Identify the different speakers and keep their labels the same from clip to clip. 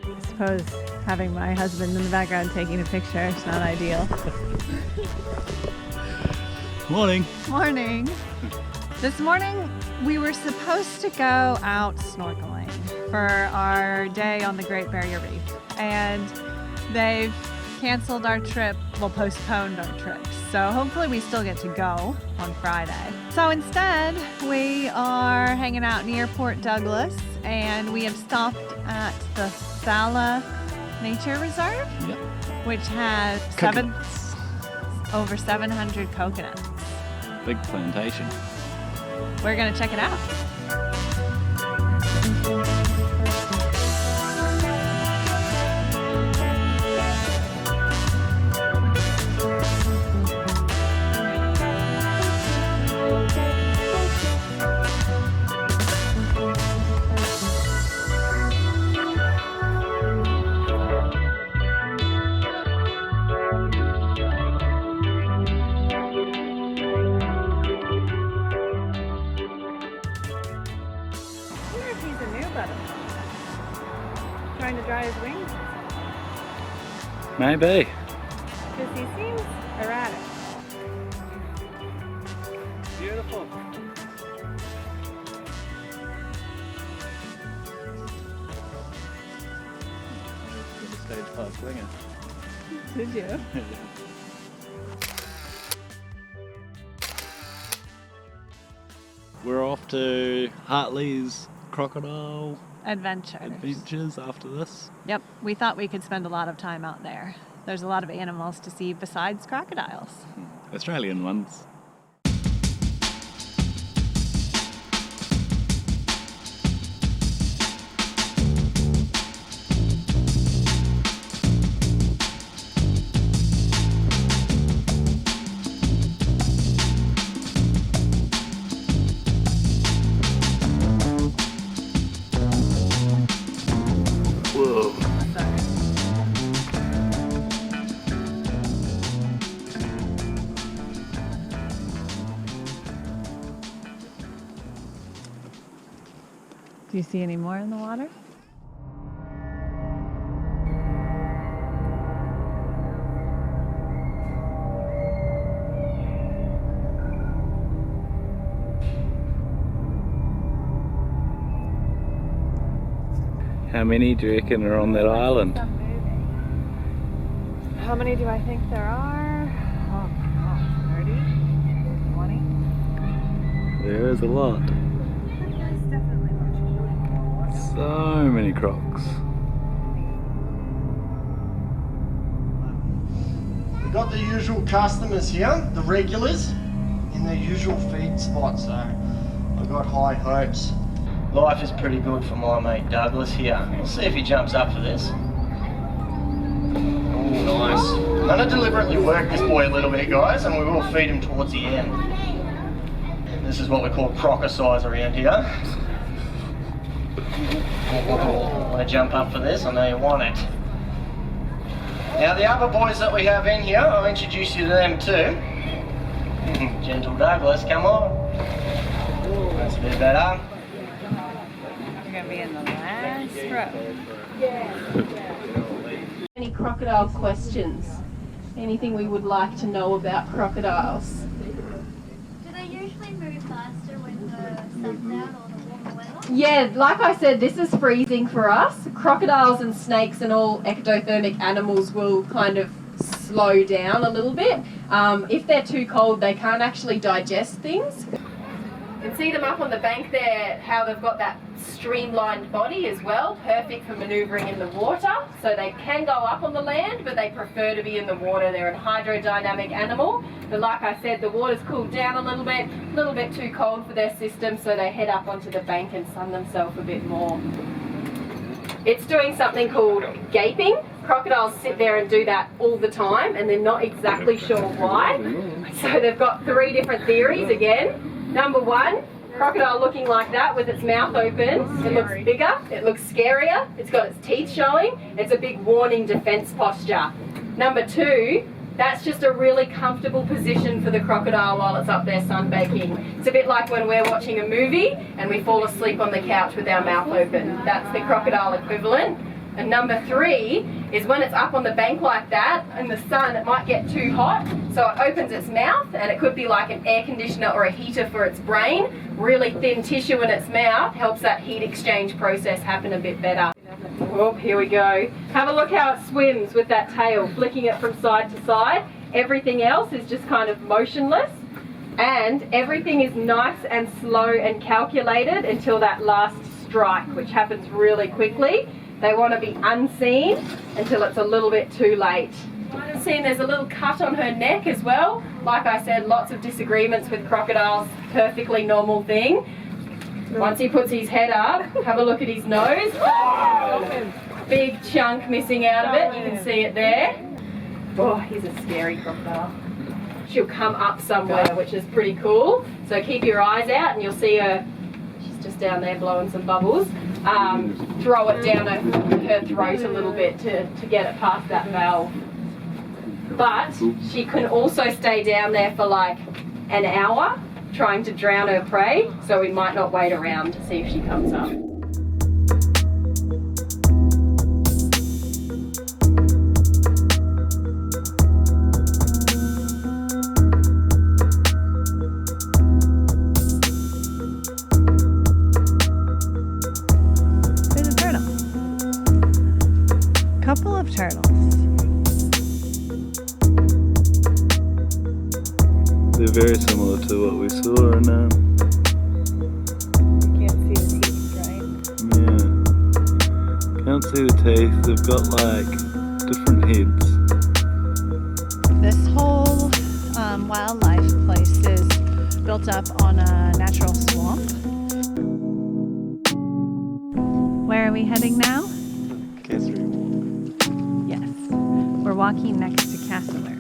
Speaker 1: I suppose having my husband in the background taking a picture is not ideal.
Speaker 2: Morning.
Speaker 1: Morning. This morning we were supposed to go out snorkeling for our day on the Great Barrier Reef, and they've canceled our trip, well, postponed our trip. So hopefully we still get to go on Friday. So instead, we are hanging out near Port Douglas, and we have stopped at the Sala Nature Reserve,
Speaker 2: Yep.
Speaker 1: which has over 700 coconuts.
Speaker 2: Big plantation.
Speaker 1: We're gonna check it out. Trying to dry his wings?
Speaker 2: Maybe.
Speaker 1: Because he seems erratic.
Speaker 2: Beautiful. Stage 5 swinger.
Speaker 1: Did you?
Speaker 2: We're off to Hartley's Crocodile
Speaker 1: Adventures
Speaker 2: after this.
Speaker 1: Yep, we thought we could spend a lot of time out there. There's a lot of animals to see besides crocodiles.
Speaker 2: Australian ones. Whoa.
Speaker 1: Do you see any more in the water?
Speaker 2: How many do you reckon are on that island?
Speaker 1: How many do I think there are? Oh, 30? 20?
Speaker 2: There is a lot.
Speaker 1: There's definitely much more.
Speaker 2: So many crocs.
Speaker 3: We've got the usual customers here, the regulars, in their usual feed spot, so I've got high hopes. Life is pretty good for my mate Douglas here. Let's see if he jumps up for this. Oh, nice. I'm going to deliberately work this boy a little bit, guys, and we will feed him towards the end. This is what we call crocker size around here. Want to jump up for this? I know you want it. Now the other boys that we have in here, I'll introduce you to them too. Gentle Douglas, come on. That's a bit better.
Speaker 1: You're going to be in the last row.
Speaker 4: Any crocodile questions? Anything we would like to know about crocodiles?
Speaker 5: Do they usually move faster when the sun's out or the warmer weather?
Speaker 4: Yeah, like I said, this is freezing for us. Crocodiles and snakes and all ectothermic animals will kind of slow down a little bit. If they're too cold, they can't actually digest things. You can see them up on the bank there, how they've got that streamlined body as well, perfect for manoeuvring in the water. So they can go up on the land, but they prefer to be in the water. They're a hydrodynamic animal. But like I said, the water's cooled down a little bit too cold for their system, so they head up onto the bank and sun themselves a bit more. It's doing something called gaping. Crocodiles sit there and do that all the time, and they're not exactly sure why. So they've got 3 different theories again. Number 1, crocodile looking like that with its mouth open. It looks bigger, it looks scarier, it's got its teeth showing. It's a big warning defense posture. Number 2, That's just a really comfortable position for the crocodile while it's up there sunbaking. It's a bit like when we're watching a movie and we fall asleep on the couch with our mouth open. That's the crocodile equivalent. And number 3 is when it's up on the bank like that in the sun, it might get too hot, so it opens its mouth, and it could be like an air conditioner or a heater for its brain. Really thin tissue in its mouth helps that heat exchange process happen a bit better. Oh, here we go. Have a look how it swims with that tail, flicking it from side to side. Everything else is just kind of motionless, and everything is nice and slow and calculated until that last strike, which happens really quickly. They want to be unseen until it's a little bit too late. You might have seen there's a little cut on her neck as well. Like I said, lots of disagreements with crocodiles, perfectly normal thing. Once he puts his head up, have a look at his nose. Oh, big chunk missing out of it, you can see it there. Oh, he's a scary crocodile. She'll come up somewhere, which is pretty cool. So keep your eyes out and you'll see her, she's just down there blowing some bubbles. Throw it down her throat a little bit to get it past that valve. But she can also stay down there for like an hour trying to drown her prey, so we might not wait around to see if she comes up.
Speaker 1: Couple of turtles.
Speaker 2: They're very similar to what we saw in
Speaker 1: You can't see the teeth, right?
Speaker 2: yeah. Can't see the teeth, they've got like different heads.
Speaker 1: This whole wildlife place is built up on a natural swamp. Where are we heading now? Yes, we're walking next to Cassowary.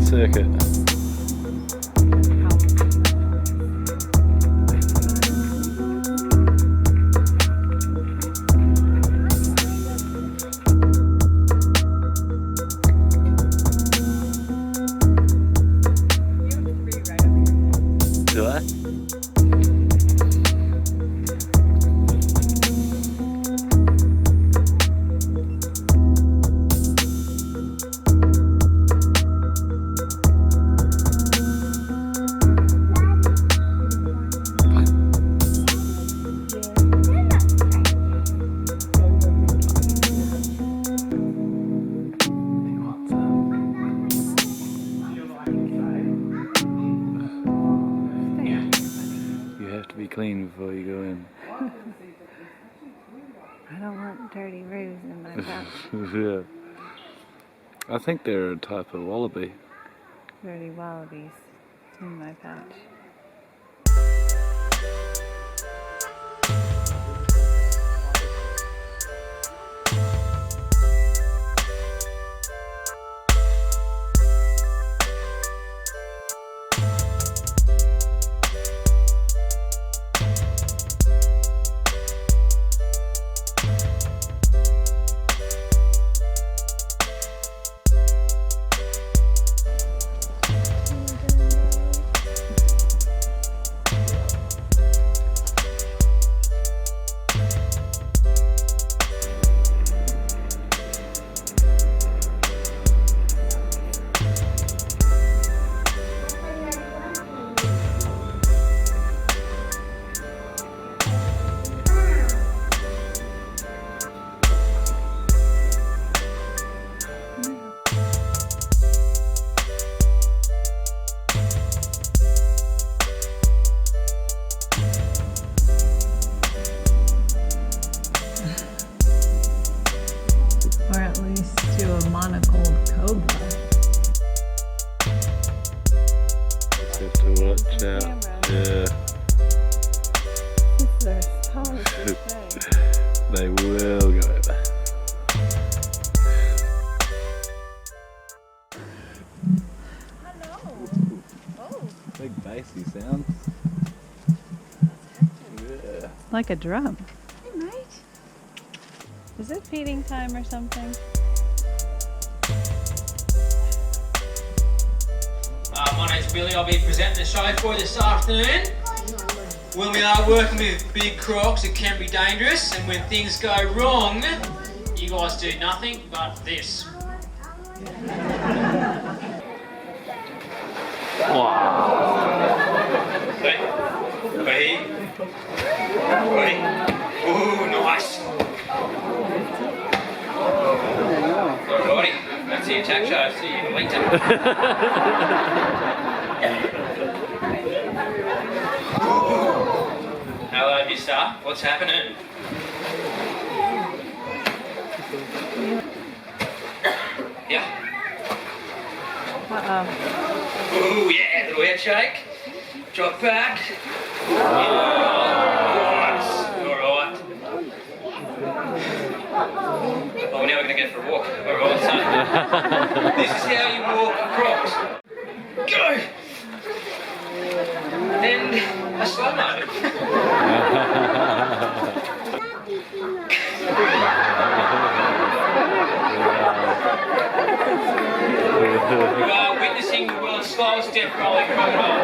Speaker 2: Circuit. Do I? Clean before you go in.
Speaker 1: I don't want dirty roos in my pouch.
Speaker 2: Yeah. I think they're a type of wallaby.
Speaker 1: Dirty wallabies in my pouch.
Speaker 2: to watch out. Yeah. They will go over.
Speaker 1: Hello. Oh.
Speaker 2: Big bassy sounds. Yeah.
Speaker 1: Like a drum.
Speaker 5: Hey, mate.
Speaker 1: Is it feeding time or something?
Speaker 6: My name's Billy. I'll be presenting the show for you this afternoon. When we are working with big crocs, it can be dangerous, and when things go wrong, you guys do nothing but this. Hey, hey, hey. Ooh, nice. Alrighty, that's the attack show. See you later. Hello, mister. What's happening? Yeah.
Speaker 1: Uh-oh.
Speaker 6: Ooh, yeah, little head shake. Drop back. Nice. Alright. Oh, now we're going to go for a walk. Alright, so this is how you walk crocs. Go! And a slow-mo. You are witnessing the world's slowest death rolling crocodile.